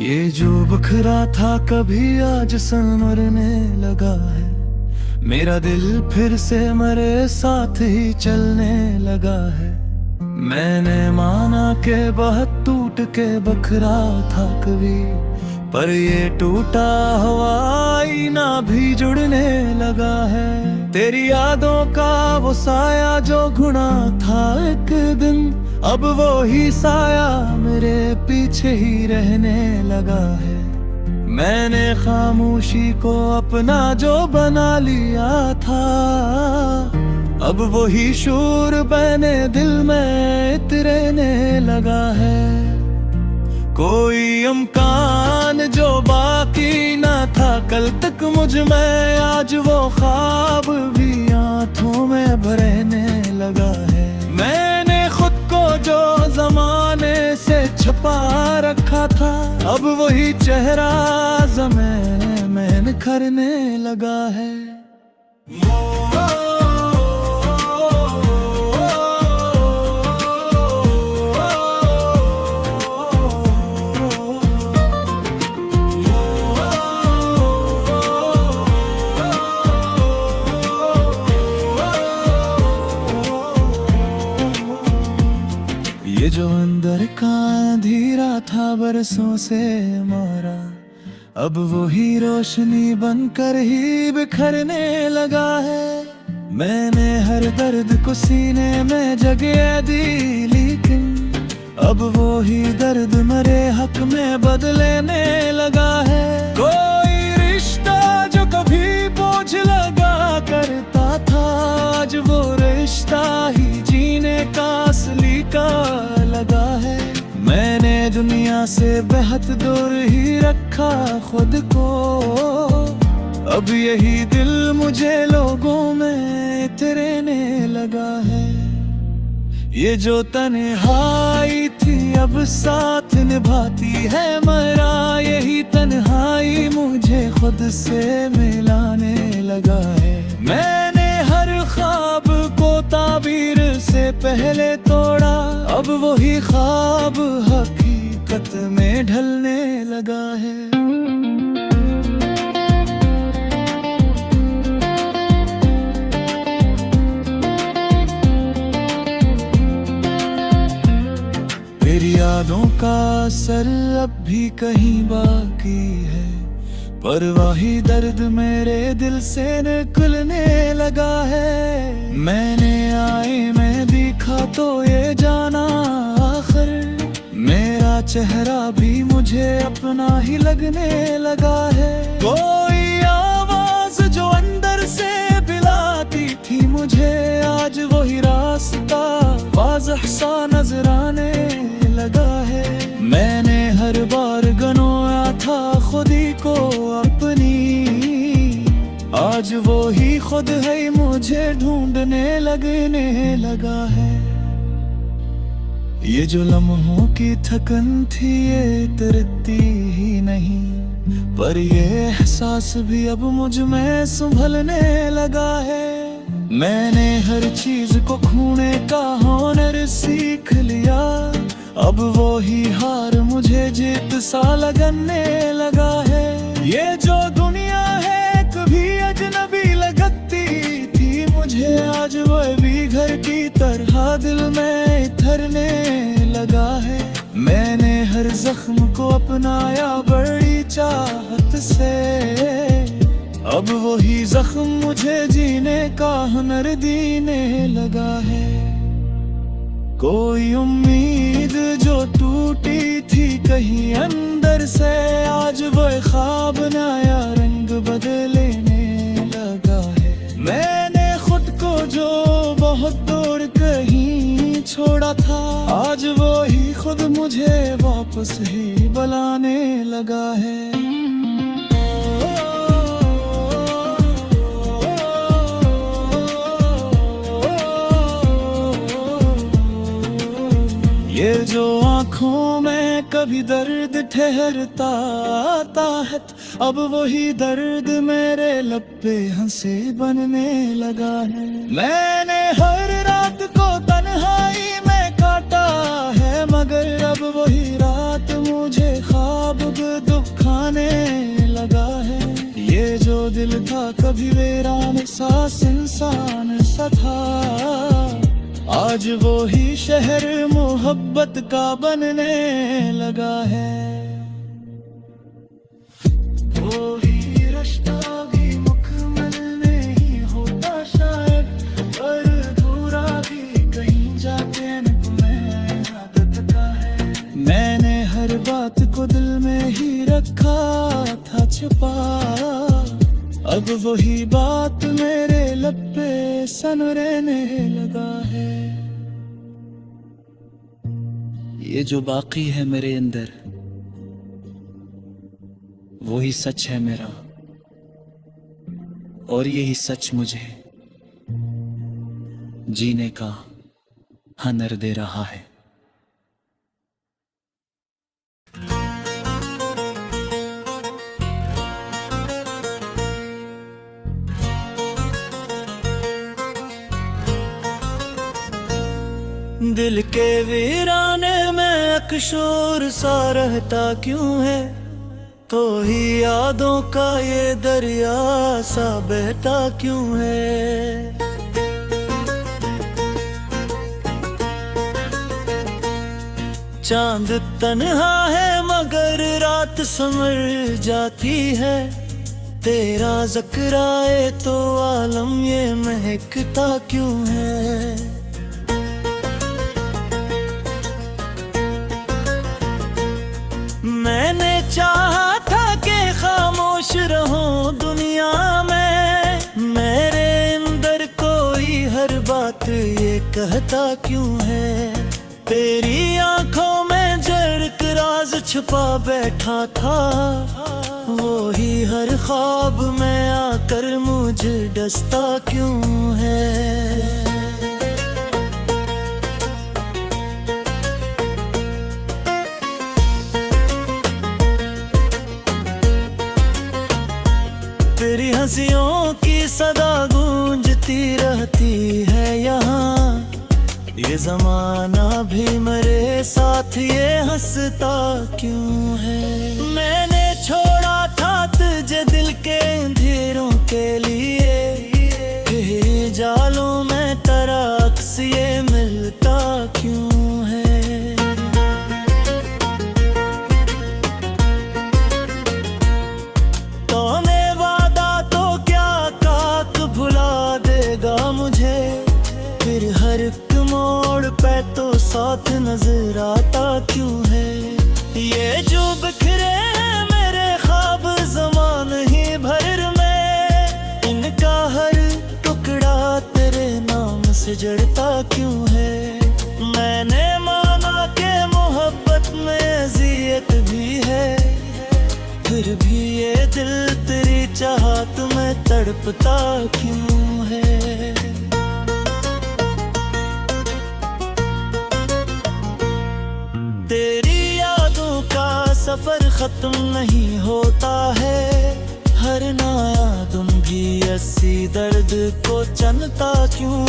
ये जो बखरा था कभी आज संवरने लगा है। मेरा दिल फिर से मेरे साथ ही चलने लगा है। मैंने माना के बहुत टूट के बखरा था कभी, पर ये टूटा हवाई ना भी जुड़ने लगा है। तेरी यादों का वो साया जो गुना था एक दिन, अब वो ही साया मेरे पीछे ही रहने लगा है। मैंने खामोशी को अपना जो बना लिया था, अब वो ही शोर बने दिल में इतरने लगा है। कोई इम्कान जो बाकी ना था कल तक मुझ में, आज वो ख्वाब भी आंखों में भरने लगा है। मैंने खुद को जो जमाने से छुपा रखा था, अब वही चेहरा ज़मीन में निखरने लगा है। ये जो अंदर का अंधेरा था बरसों से मारा, अब वो ही रोशनी बनकर ही बिखरने लगा है। मैंने हर दर्द को सीने में जगह दी, लेकिन अब वो ही दर्द मेरे हक में बदलने लगा है। कोई रिश्ता जो कभी बोझ लगा करता था, आज वो रिश्ता ही जीने का असली का लगा है। मैंने दुनिया से बेहद दूर ही रखा खुद को, अब यही दिल मुझे लोगों में इतरने लगा है। ये जो तन्हाई थी अब साथ निभाती है मेरा, यही तन्हाई मुझे खुद से मिलाने लगा है। मैंने हर ख्वाब को ताबीर से पहले तोड़ा, अब वही ख्वाब हकीकत में ढलने लगा है। तेरी यादों का असर अब भी कहीं बाकी है, पर वही दर्द मेरे दिल से निकलने लगा है। मैंने आए में देखा तो ये जाना आखिर, मेरा चेहरा भी मुझे अपना ही लगने लगा है। कोई आवाज जो अंदर से बुलाती थी मुझे, आज वही रास्ता वाज़ह सा नजर आने लगा है। मैंने हर बार गनोया था खुदी को अपनी, आज वो ही खुद है मुझे ढूंढने लगने लगा है। ये जो लम्हों की थकन थी ये तरती ही नहीं, पर ये एहसास भी अब मुझ में संभलने लगा है। मैंने हर चीज को खोने का हुनर सीख लिया, अब वो ही हार मुझे जीत सा लगने लगा है। ये जो दुनिया है कभी अजनबी लगती थी मुझे, आज वो भी घर की तरह दिल में इतरने लगा है। मैंने हर जख्म को अपनाया बड़ी चाहत से, अब वही जख्म मुझे जीने का हुनर देने लगा है। कोई उम्मीद जो टूटी थी कहीं अंदर से, आज वो ख्वाब नया रंग बदलने लगा है। मैंने खुद को जो बहुत दूर कहीं छोड़ा था, आज वो ही खुद मुझे वापस ही बुलाने लगा है। ये जो आँखों में कभी दर्द ठहरता आता है, अब वही दर्द मेरे लब पे हंसे बनने लगा है। मैंने हर रात को तन्हाई में काटा है, मगर अब वही रात मुझे ख्वाब अब दुखाने लगा है। ये जो दिल था कभी वीरान सा इंसान सा था, आज वो ही शहर मोहब्बत का बनने लगा है। वो ही रास्ता भी मुकम्मल नहीं होता शायद, पर अधूरा भी कहीं जाके न तुम्हें आदत का है। मैंने हर बात को दिल में ही रखा था छुपा, अब वही बात मेरे लब पे सनरने लगा है। ये जो बाकी है मेरे अंदर, वही सच है मेरा, और यही सच मुझे जीने का हुनर दे रहा है। दिल के वीराने में अकशोर सा रहता क्यों है, तो ही यादों का ये दरिया सा बहता क्यों है। चांद तन्हा है मगर रात समर जाती है, तेरा ज़िक्राए तो आलम ये महकता क्यों है। मैंने चाहा था कि खामोश रहूं दुनिया में, मेरे अंदर कोई हर बात ये कहता क्यों है। तेरी आंखों में जर्क राज छुपा बैठा था, वो ही हर ख्वाब में आकर मुझे डसता क्यों है। तेरी हंसियों की सदा गूंजती रहती है यहाँ, ये जमाना भी मेरे साथ ये हंसता क्यों है। मैंने छोड़ा था तुझे दिल के अंधेरों के लिए, फिर जालों में तेरा अक्स ये मिलता क्यों है। मुझे फिर हर एक मोड़ पे तो साथ नजर आता क्यों है। ये जो बिखरे हैं मेरे ख्वाब ज़मान ही भर में, इनका हर टुकड़ा तेरे नाम से जड़ता क्यों है। मैंने माना कि मोहब्बत में अज़ियत भी है, फिर भी ये दिल तेरी चाहत में तड़पता क्यों है। तेरी यादों का सफर खत्म नहीं होता है, हर नया दिन भी ऐसी दर्द को चनता क्यों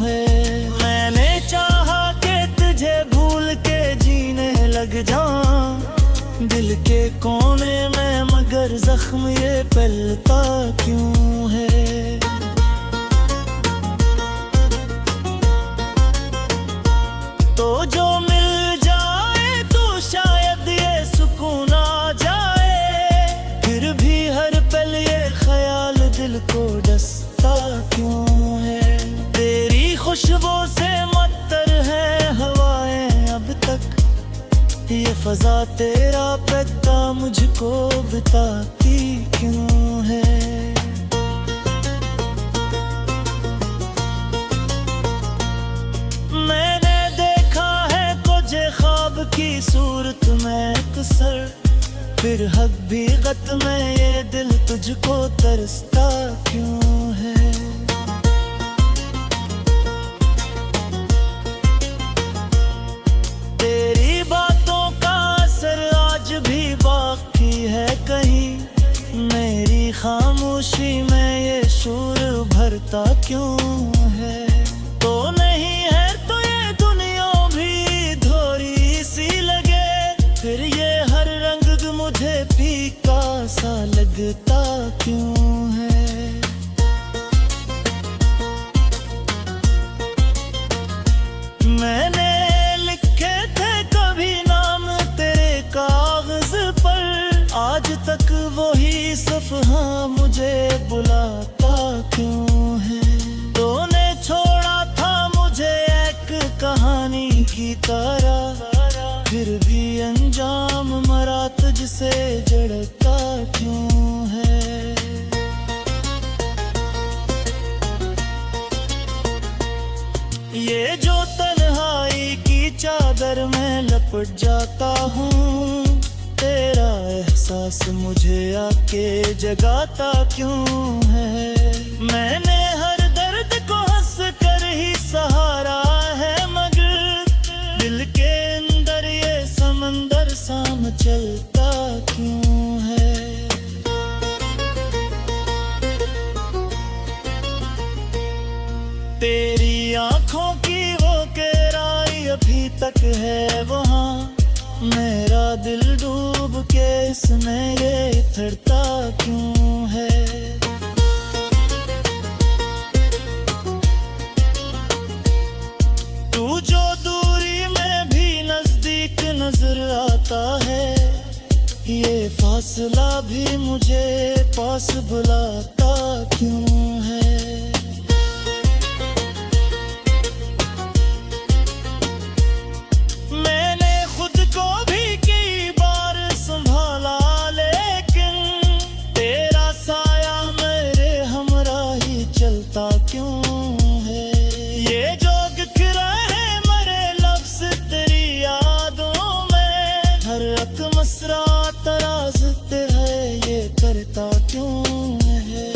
है। मैंने चाहा कि तुझे भूल के जीने लग जाऊं दिल के कोने में, मगर जख्म ये पलता क्यों है। तो जो मिल जाए तो शायद ये सुकून आ जाए, फिर भी हर पल ये ख्याल दिल को डसता क्यों है। तेरी खुशबू से मत्तर है हवाएं अब तक, ये फजा तेरा पैदा मुझको बताती क्यों है। मैंने देखा है कुछ ख्वाब की सूरत में अक्सर, फिर हकीकत में ये दिल तुझको तरसता क्यों है। तेरी बातों का असर आज भी बाकी है कहीं, मेरी खामोशी में ये शोर भरता क्यों है। तो नहीं है तो ये दुनिया भी थोड़ी सी लगे, फिर ये हर रंग मुझे क्यों है। मैंने लिखे थे कभी नाम तेरे कागज पर, आज तक वही सफ़हा मुझे बुलाता क्यों है। तूने छोड़ा था मुझे एक कहानी की तरह, फिर भी अंजाम मरा तुझसे जड़ता क्यों है। ये जो तन्हाई की चादर में लपट जाता हूँ, तेरा एहसास मुझे आके जगाता क्यों है। मैंने हर दर्द को हंस कर ही सहारा है, मगर दिल के अंदर ये समंदर साम चलता क्यों है। तेरी आंखों की वो गहराई अभी तक है वहाँ, मेरा दिल डूब के इसमें ये थरता क्यों है। तू जो दूरी में भी नजदीक नजर आता है, ये फासला भी मुझे पास बुलाता क्यों है। मैंने खुद को भी कई बार संभाला, लेकिन तेरा साया मेरे हमरा ही चलता क्यों है। ये जो बिखरा है मरे लफ्ज़ तेरी यादों में, हर एक मसरा तराज है ये करता क्यों है।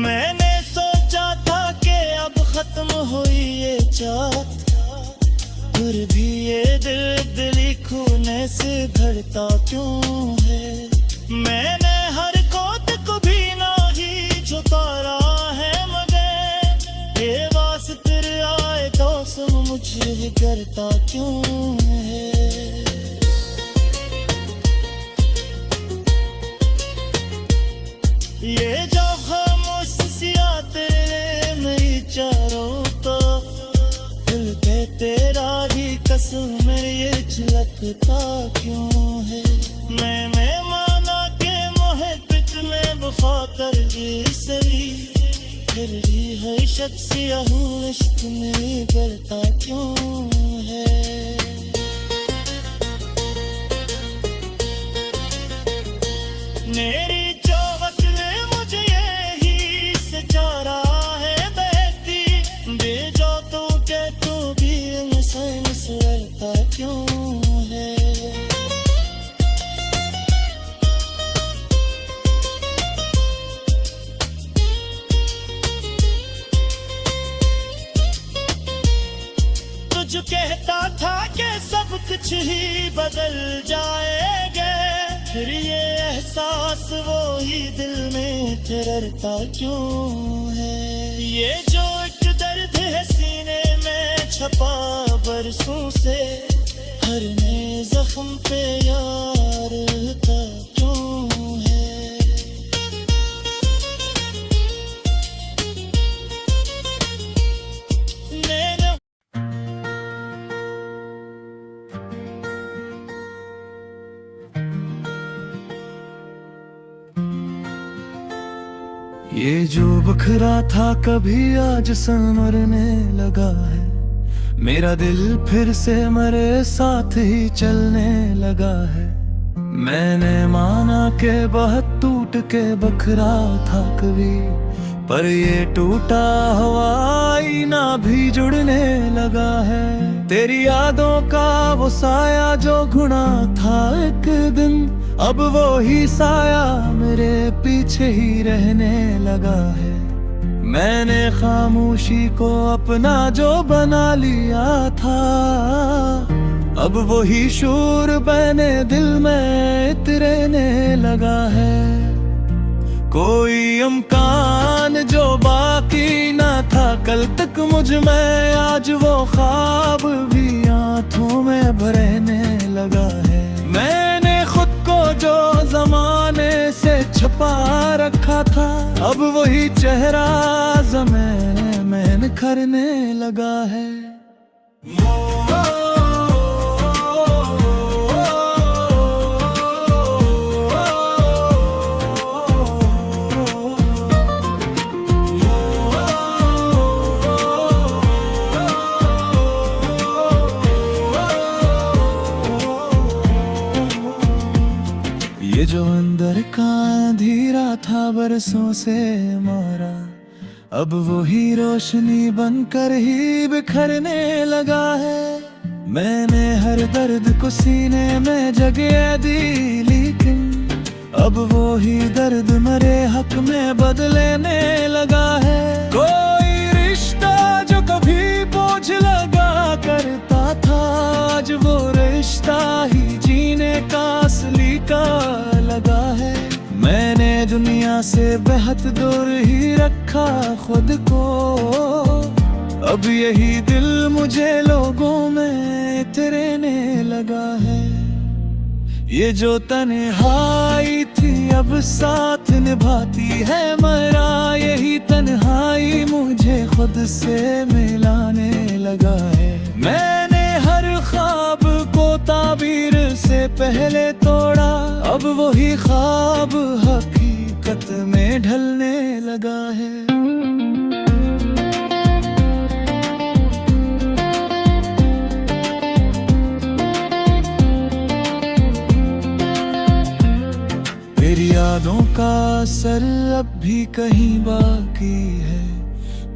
मैंने सोचा था कि अब खत्म हुई ये चाहत, फिर भी ये दिली खूने से भरता क्यों है। मैंने हर कोत को भी नहीं झुकारा है, मगर ये वास्ते आए तो सुन मुझे करता क्यों है। ये जो खामोश सिया तेरे मेरी चारों तो, दिल पे तेरा ही कसम मेरी ये झलकता क्यों है। मैंने माना के मोहब्बत में बखातर ये सरी, फिर भी है शख्सिया हूँ इश्क में करता क्यों है। मेरी चाहत ने मुझे यही से चारा है बहती, बेजा तो के तू भी इंसान लड़ता क्यों है। तुझ कहता था कि सब कुछ ही बदल जाएगा, फिर ये एहसास वो ही दिल में ठहरता क्यों है। ये जो एक दर्द है सीने में छपा बरसों से, हर नए जख्म पे यार था क्यों है। मैंने ये जो बखरा था कभी आज संवरने लगा है, मेरा दिल फिर से मेरे साथ ही चलने लगा है। मैंने माना के बहुत टूट के बखरा था कभी, पर ये टूटा हवाई ना भी जुड़ने लगा है। तेरी यादों का वो साया जो गुना था एक दिन, अब वो ही साया मेरे पीछे ही रहने लगा है। मैंने खामोशी को अपना जो बना लिया था, अब वो ही शोर बने दिल में इतरने लगा है। कोई इम्कान जो बाकी ना था कल तक मुझ में, आज वो ख्वाब भी आंखों में अब रहने लगा है। मैंने खुद को जो जमाने से छुपा रखा था, अब वही चेहरा ज़मीन में निखरने लगा है। ये जो अंदर का अंधेरा था बरसों से मारा, अब वो ही रोशनी बनकर ही बिखरने लगा है। मैंने हर दर्द को सीने में जगह दी, लेकिन अब वो ही दर्द मेरे हक में बदलने लगा है। कोई रिश्ता जो कभी बोझ लगा करता था, आज वो रिश्ता ही जीने का असली का लगा है। मैंने दुनिया से बेहद दूर ही रखा खुद को, अब यही दिल मुझे लोगों में इतरने लगा है। ये जो तन्हाई थी अब साथ निभाती है मेरा, यही तन्हाई मुझे खुद से मिलाने लगा है। मैंने हर ख्वाब को ताबीर से पहले तोड़ा, अब वही ख्वाब हकीकत में ढलने लगा है। तेरी यादों का असर अब भी कहीं बाकी है,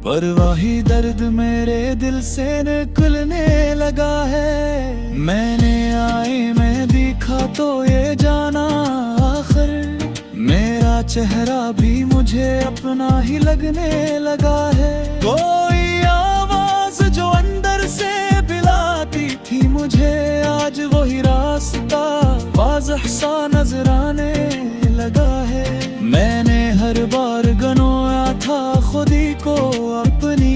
पर वही दर्द मेरे दिल से निकलने लगा है। मैंने आए में देखा तो ये जाना आखिर, मेरा चेहरा भी मुझे अपना ही लगने लगा है। कोई आवाज जो अंदर से बुलाती थी मुझे, आज वही रास्ता वाज़ह सा नजर आने लगा है। मैंने हर बार गनोया था खुदी को अपनी,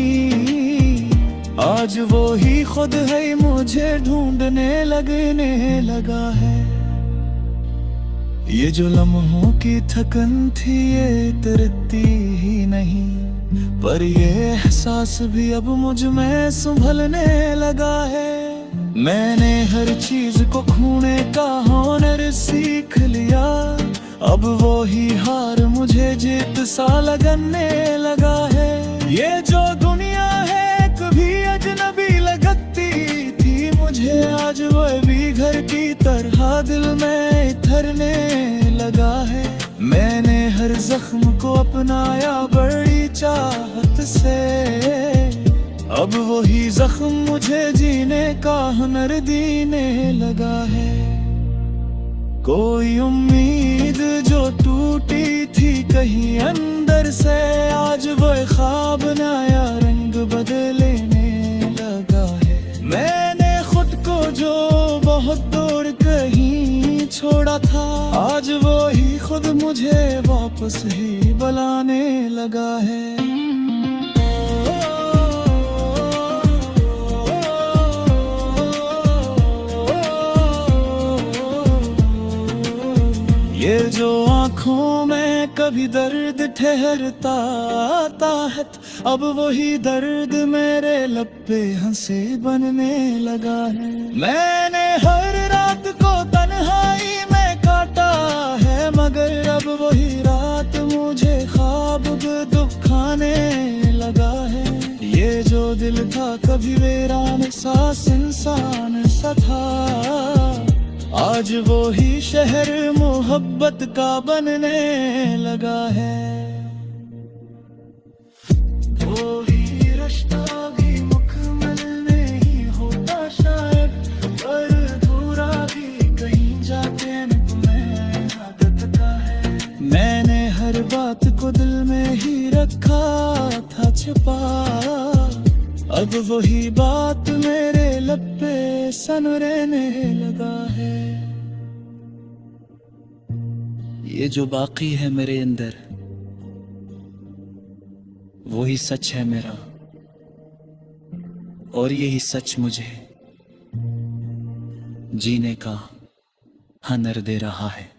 आज वो ही खुद है मुझे ढूंढने लगने लगा है। ये जो लम्हों की थकन थी ये तरती ही नहीं, पर ये एहसास भी अब मुझ में संभलने लगा है। मैंने हर चीज को खोने का हुनर सीख लिया, अब वो ही हार मुझे जीत सा लगने लगा है। ये जो दुनिया है कभी अजनबी लगती थी मुझे, आज वो भी घर की तरह दिल में इतरने लगा है। मैंने हर जख्म को अपनाया बड़ी चाहत से, अब वही जख्म मुझे जीने का हुनर देने लगा है। कोई उम्मीद जो टूटी थी कहीं अंदर से, आज वो ख्वाब नया रंग बदलने लगा है। मैंने खुद को जो बहुत दूर कहीं छोड़ा था, आज वो ही खुद मुझे वापस ही बुलाने लगा है। ये जो आँखों में कभी दर्द ठहरता आता है, अब वही दर्द मेरे लब पे हंसे बनने लगा है। मैंने हर रात को तन्हाई में काटा है, मगर अब वही रात मुझे ख्वाब दुखाने लगा है। ये जो दिल था कभी वीरान सा इंसान सा था, आज वो ही शहर मोहब्बत का बनने लगा है। वो ही रिश्ता भी मुकम्मल नहीं होता शायद, पर अधूरा भी कहीं जाके में आदत का है। मैंने हर बात को दिल में ही रखा था छिपा, अब वही बात मेरे लब पे सनरने लगा है। ये जो बाकी है मेरे अंदर वही सच है मेरा, और यही सच मुझे जीने का हुनर दे रहा है।